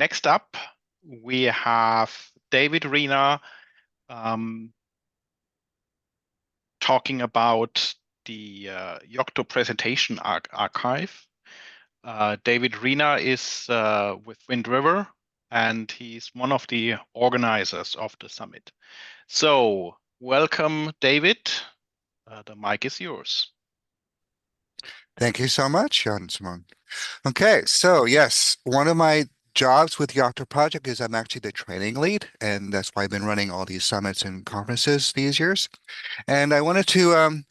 next up, we have David Reyna talking about the Yocto presentation archive. David Reyna is with Wind River, and he's one of the organizers of the summit. So, welcome, David. The mic is yours. Thank you so much, Jan Simon. Okay, so yes, one of my jobs with Yocto Project is I'm actually the training lead, and that's why I've been running all these summits and conferences these years. And I wanted to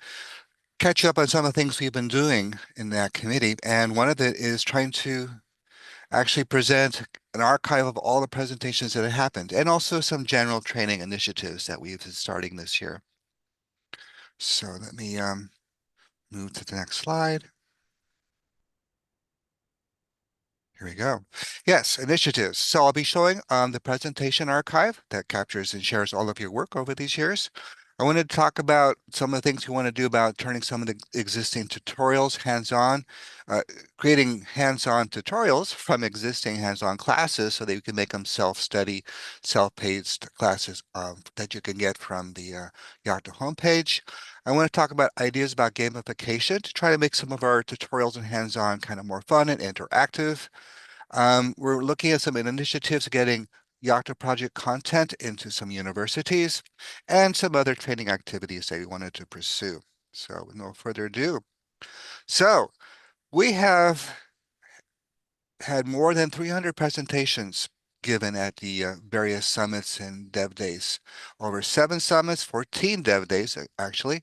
catch up on some of the things we've been doing in that committee, and one of it is trying to actually present an archive of all the presentations that have happened, and also some general training initiatives that we've been starting this year. So let me move to the next slide. Here we go. Yes, initiatives. So I'll be showing the presentation archive that captures and shares all of your work over these years. I wanted to talk about some of the things we want to do about turning some of the existing tutorials hands-on, creating hands-on tutorials from existing hands-on classes so that you can make them self-study, self-paced classes that you can get from the Yocto homepage. I want to talk about ideas about gamification to try to make some of our tutorials and hands-on kind of more fun and interactive. We're looking at some initiatives getting Yocto Project content into some universities and some other training activities that we wanted to pursue. So with no further ado. So we have had more than 300 presentations given at the various summits and DevDays. Over 7 summits, 14 DevDays actually,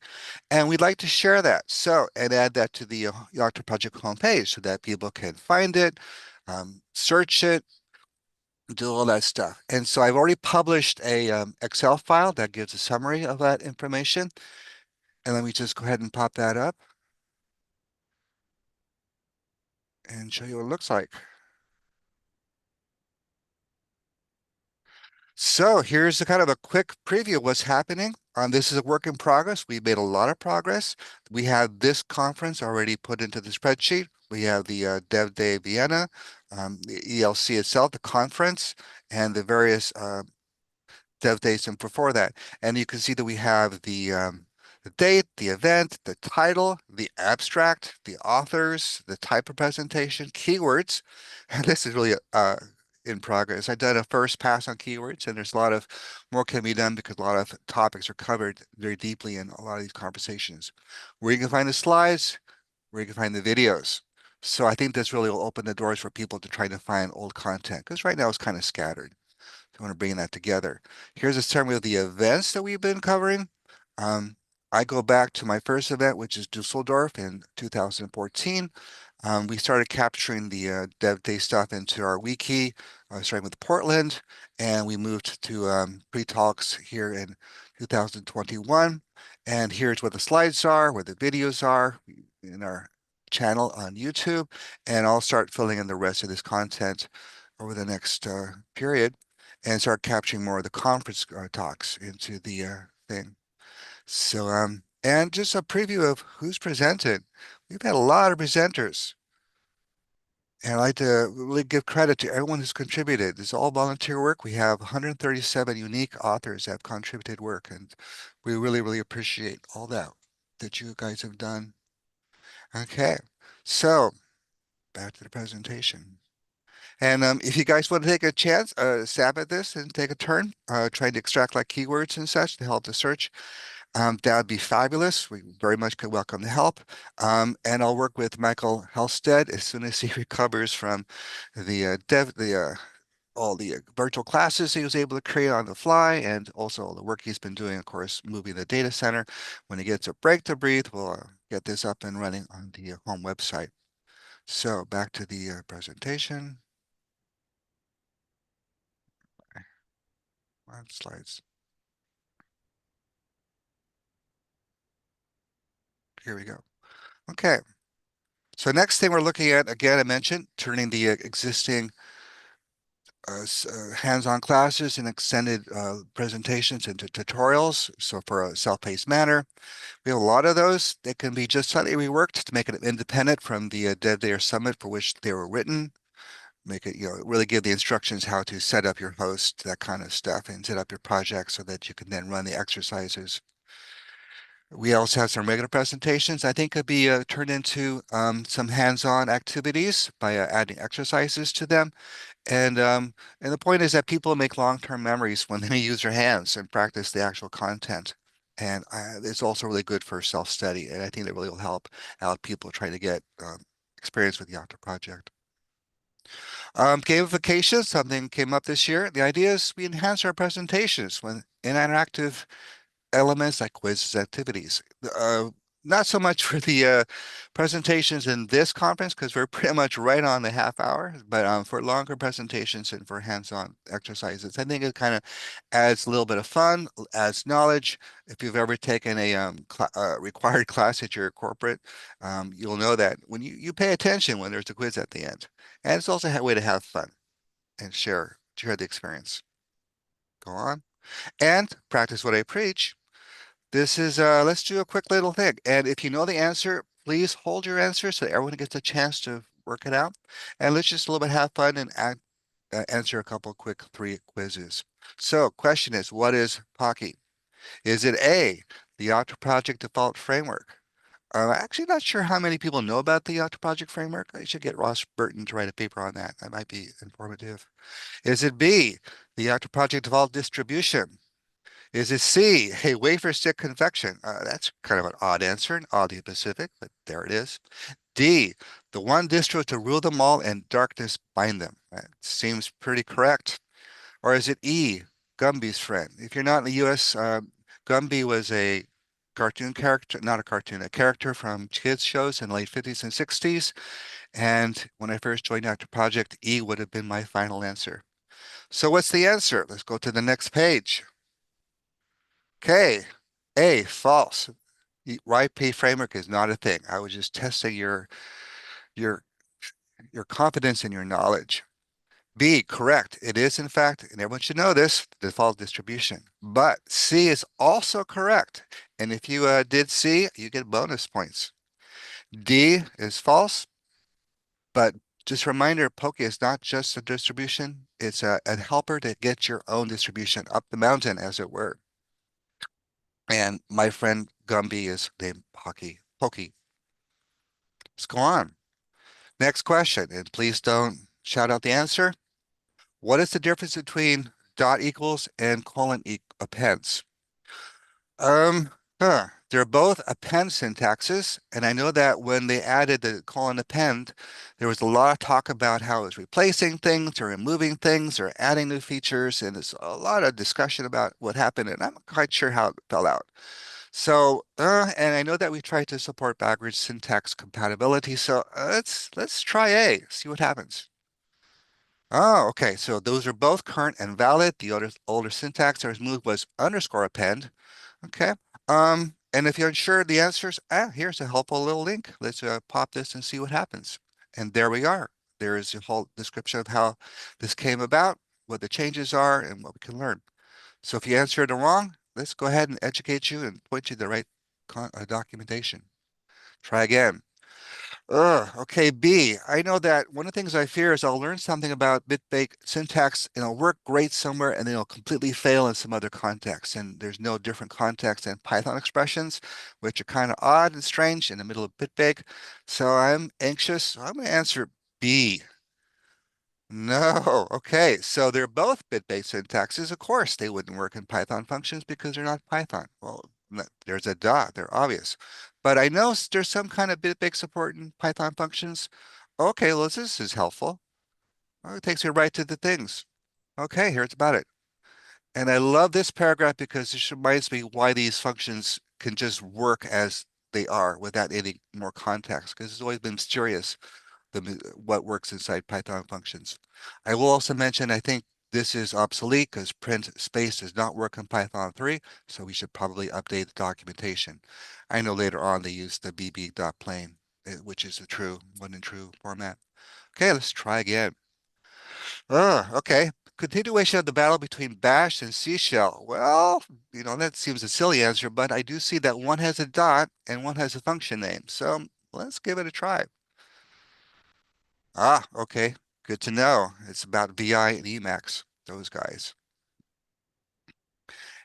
and we'd like to share that. So, and add that to the Yocto Project homepage so that people can find it, search it, do all that stuff. And so I've already published a Excel file that gives a summary of that information. And let me just go ahead and pop that up and show you what it looks like. So here's a kind of a quick preview of what's happening. This is a work in progress. We made a lot of progress. We have this conference already put into the spreadsheet. We have the Dev Day Vienna, the ELC itself, the conference, and the various Dev Days and before that. And you can see that we have the date, the event, the title, the abstract, the authors, the type of presentation, keywords. And this is really in progress. I've done a first pass on keywords, and there's a lot of more can be done because a lot of topics are covered very deeply in a lot of these conversations. Where you can find the slides, where you can find the videos. So I think this really will open the doors for people to try to find old content, because right now it's kind of scattered. I want to bring that together. Here's a summary of the events that we've been covering. I go back to my first event, which is Dusseldorf in 2014. We started capturing the Dev Day stuff into our wiki, starting with Portland, and we moved to pre-talks here in 2021. And here's where the slides are, where the videos are in our channel on YouTube, and I'll start filling in the rest of this content over the next period and start capturing more of the conference talks into the thing. So, and just a preview of who's presented. We've had a lot of presenters. And I'd like to really give credit to everyone who's contributed. It's all volunteer work. We have 137 unique authors that have contributed work, and we really, really appreciate all that you guys have done. Okay, so back to the presentation. And if you guys want to take a chance, stab at this and take a turn, trying to extract like keywords and such to help the search, that would be fabulous. We very much could welcome the help. And I'll work with Michael Halstead as soon as he recovers from all the virtual classes he was able to create on the fly, and also all the work he's been doing, of course, moving the data center. When he gets a break to breathe, we'll get this up and running on the home website. So back to the presentation. Slides. Here we go. Okay. So next thing we're looking at, again, I mentioned turning the existing hands-on classes and extended presentations into tutorials. So for a self-paced manner, we have a lot of those that can be just slightly reworked to make it independent from the Dev Day or Summit for which they were written. make it, really give the instructions how to set up your host, that kind of stuff, and set up your project so that you can then run the exercises. We also have some regular presentations. I think could be turned into some hands-on activities by adding exercises to them. And the point is that people make long-term memories when they use their hands and practice the actual content. And it's also really good for self-study. And I think that really will help out people trying to get experience with the Yocto project. Gamification, something came up this year. The idea is we enhance our presentations when interactive elements like quizzes, activities. Not so much for the presentations in this conference because we're pretty much right on the half hour, but for longer presentations and for hands-on exercises, I think it kind of adds a little bit of fun, adds knowledge. If you've ever taken a required class at your corporate, you'll know that when you pay attention when there's a quiz at the end. And it's also a way to have fun and share the experience. Go on. And practice what I preach. This is, let's do a quick little thing. And if you know the answer, please hold your answer so everyone gets a chance to work it out. And let's just a little bit have fun and answer a couple quick 3 quizzes. So question is, what is Pocky? Is it A, the Yocto Project default framework? I'm actually not sure how many people know about the Yocto Project framework. I should get Ross Burton to write a paper on that. That might be informative. Is it B, the Yocto Project default distribution? Is it C, a wafer stick convection? That's kind of an odd answer, an oddly specific, but there it is. D, the one distro to rule them all and darkness bind them. That seems pretty correct. Or is it E, Gumby's friend? If you're not in the US, Gumby was a cartoon character, not a cartoon, a character from kids shows in the late 50s and 60s. And when I first joined Yocto Project, E would have been my final answer. So what's the answer? Let's go to the next page. Okay, A, false. YP framework is not a thing. I was just testing your your confidence in your knowledge. B, correct. It is in fact, and everyone should know this, the default distribution. But C is also correct. And if you did C, you get bonus points. D is false, but just a reminder, Poke is not just a distribution. It's a helper to get your own distribution up the mountain, as it were. And my friend Gumby is named Pokey. Let's go on. Next question, and please don't shout out the answer. What is the difference between dot equals and colon appends? Um, They're both append syntaxes, and I know that when they added the colon append, there was a lot of talk about how it's replacing things or removing things or adding new features, and there's a lot of discussion about what happened, and I'm not quite sure how it fell out. So, and I know that we tried to support backwards syntax compatibility. So let's try A, see what happens. Oh, okay. So those are both current and valid. The older syntax that was moved was underscore append. Okay. And if you're unsure of the answers, here's a helpful little link. Let's pop this and see what happens. And there we are. There is a whole description of how this came about, what the changes are, and what we can learn. So if you answered it wrong, let's go ahead and educate you and point you to the right documentation. Try again. Okay, B. I know that one of the things I fear is I'll learn something about bit-bake syntax and it'll work great somewhere and then it'll completely fail in some other context. And there's no different context than Python expressions, which are kind of odd and strange in the middle of bit-bake. So I'm anxious. So I'm going to answer B. No, okay. So they're both bit-based syntaxes. Of course, they wouldn't work in Python functions because they're not Python. Well, there's a dot, they're obvious. But I know there's some kind of bit-based support in Python functions. Okay, well, this is helpful. Oh, it takes me right to the things. Okay, here's about it. And I love this paragraph because this reminds me why these functions can just work as they are without any more context, because it's always been mysterious what works inside Python functions. I will also mention, I think this is obsolete because print space does not work in Python 3, so we should probably update the documentation. I know later on they use the bb.plain, which is a true, one in true format. Okay, let's try again. Okay. Continuation of the battle between Bash and C shell. Well, that seems a silly answer, but I do see that one has a dot and one has a function name. So let's give it a try. Okay. Good to know. It's about VI and Emacs, those guys.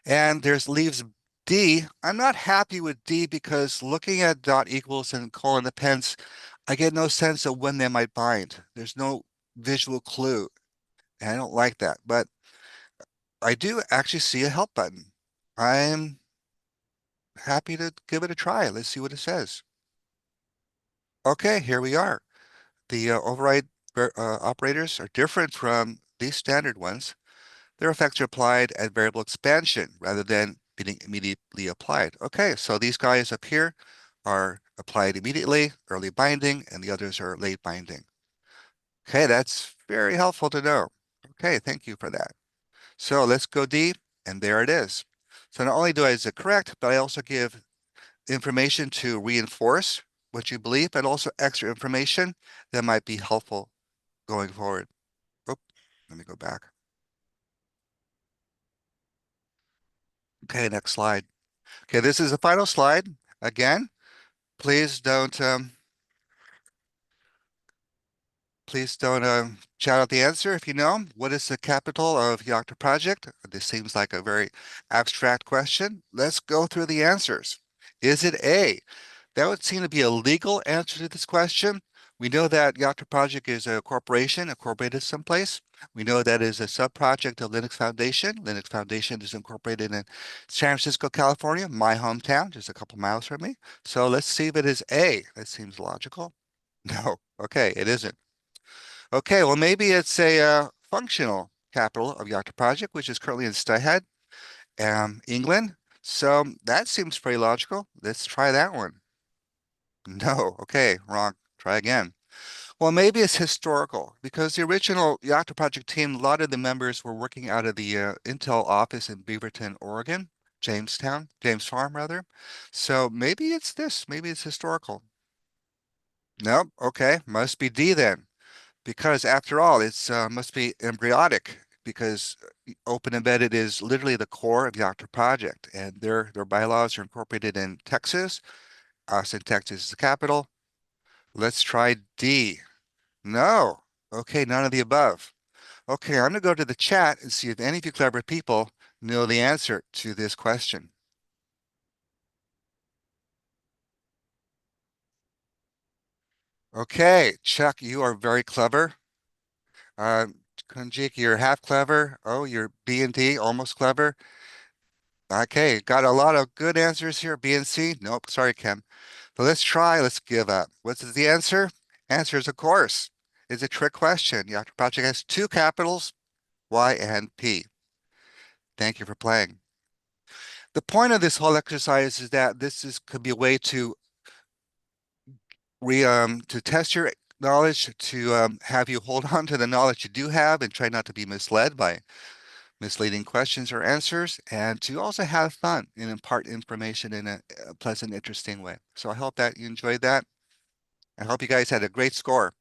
And there's leaves D. I'm not happy with D because looking at dot equals and colon appends, I get no sense of when they might bind. There's no visual clue, and I don't like that. But I do actually see a help button. I'm happy to give it a try. Let's see what it says. Okay, here we are. The override operators are different from these standard ones. Their effects are applied at variable expansion rather than being immediately applied. Okay, so these guys up here are applied immediately, early binding, and the others are late binding. Okay, that's very helpful to know. Okay, thank you for that. So let's go deep, and there it is. So not only do I is it correct, but I also give information to reinforce what you believe, but also extra information that might be helpful going forward. Oh, let me go back. Okay, next slide. Okay, this is the final slide. Again, please don't shout out the answer if you know. What is the capital of Yocto Project? This seems like a very abstract question. Let's go through the answers. Is it A? That would seem to be a legal answer to this question. We know that Yocto Project is a corporation incorporated someplace. We know that is a sub-project of Linux Foundation. Linux Foundation is incorporated in San Francisco, California, my hometown, just a couple miles from me. So let's see if it is A. That seems logical. No. Okay, it isn't. Okay, well, maybe it's a functional capital of Yocto Project, which is currently in Stahead, England. So that seems pretty logical. Let's try that one. No, okay, wrong. Try again. Well, maybe it's historical because the original Yocto Project team, a lot of the members were working out of the Intel office in Beaverton, Oregon, James Farm rather. So maybe it's this, maybe it's historical. Nope, okay, must be D then, because after all, it's must be embryonic because Open Embedded is literally the core of Yocto Project, and their bylaws are incorporated in Texas. Austin, Texas is the capital. Let's try D. No. Okay, none of the above. Okay, I'm going to go to the chat and see if any of you clever people know the answer to this question. Okay, Chuck, you are very clever. Uh, Kunjik, you're half clever. Oh, you're B and D, almost clever. Okay, got a lot of good answers here. B and C. Nope, sorry, Ken. But let's give up. What's the answer? Answer is, of course, is a trick question. Your project has two capitals, Y and P. Thank you for playing. The point of this whole exercise is that could be a way to to test your knowledge, to have you hold on to the knowledge you do have and try not to be misled by misleading questions or answers, and to also have fun and impart information in a pleasant, interesting way. So I hope that you enjoyed that. I hope you guys had a great score.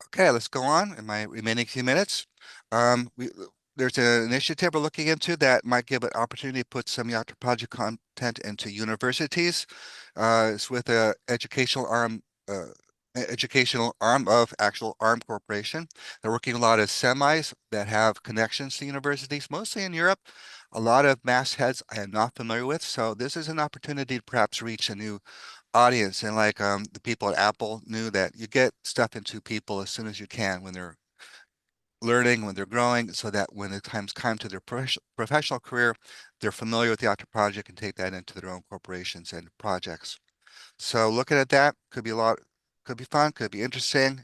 Okay, let's go on in my remaining few minutes. There's an initiative we're looking into that might give an opportunity to put some Yocto project content into universities. It's with a educational arm of actual ARM Corporation. They're working a lot of semis that have connections to universities, mostly in Europe. A lot of mastheads I am not familiar with, so this is an opportunity to perhaps reach a new audience. And like the people at Apple knew that you get stuff into people as soon as you can when they're learning, when they're growing, so that when the times come to their professional career, they're familiar with the Yocto project and take that into their own corporations and projects. So looking at that could be a lot, could be fun, could be interesting.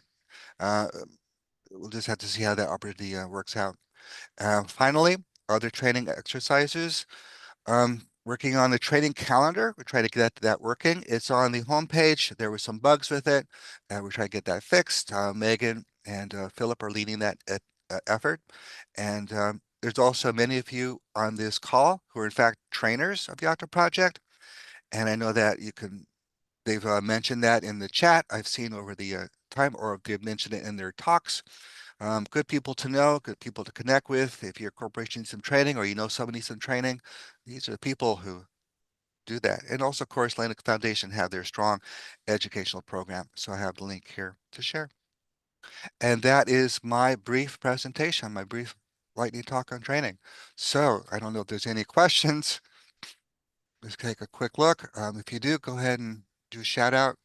Uh, we'll just have to see how that opportunity works out. Finally, other training exercises. Working on the training calendar. We're trying to get that working. It's on the homepage. There were some bugs with it. We're trying to get that fixed. Megan and Philip are leading that effort. And there's also many of you on this call who are in fact trainers of the Yocto Project. And I know that they've mentioned that in the chat. I've seen over the time, or they've mentioned it in their talks. Good people to know, good people to connect with. If your corporation needs some training or you know somebody needs some training, these are the people who do that. And also, of course, Linux Foundation have their strong educational program. So I have the link here to share. And that is my brief presentation, my brief lightning talk on training. So I don't know if there's any questions. Let's take a quick look. If you do, go ahead and do a shout out.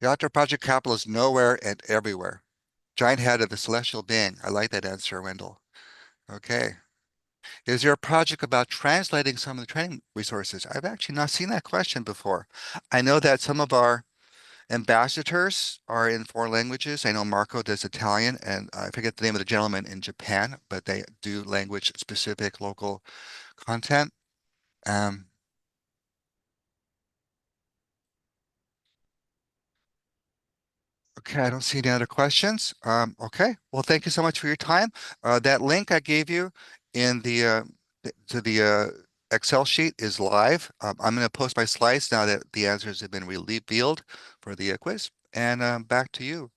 The Yocto Project capital is nowhere and everywhere. Giant head of the celestial being. I like that answer, Wendell. Okay. Is there a project about translating some of the training resources? I've actually not seen that question before. I know that some of our ambassadors are in foreign languages. I know Marco does Italian, and I forget the name of the gentleman in Japan, but they do language specific local content. Um, okay, I don't see any other questions. Okay, well, thank you so much for your time. That link I gave you in to the Excel sheet is live. I'm going to post my slides now that the answers have been revealed for the quiz. And back to you.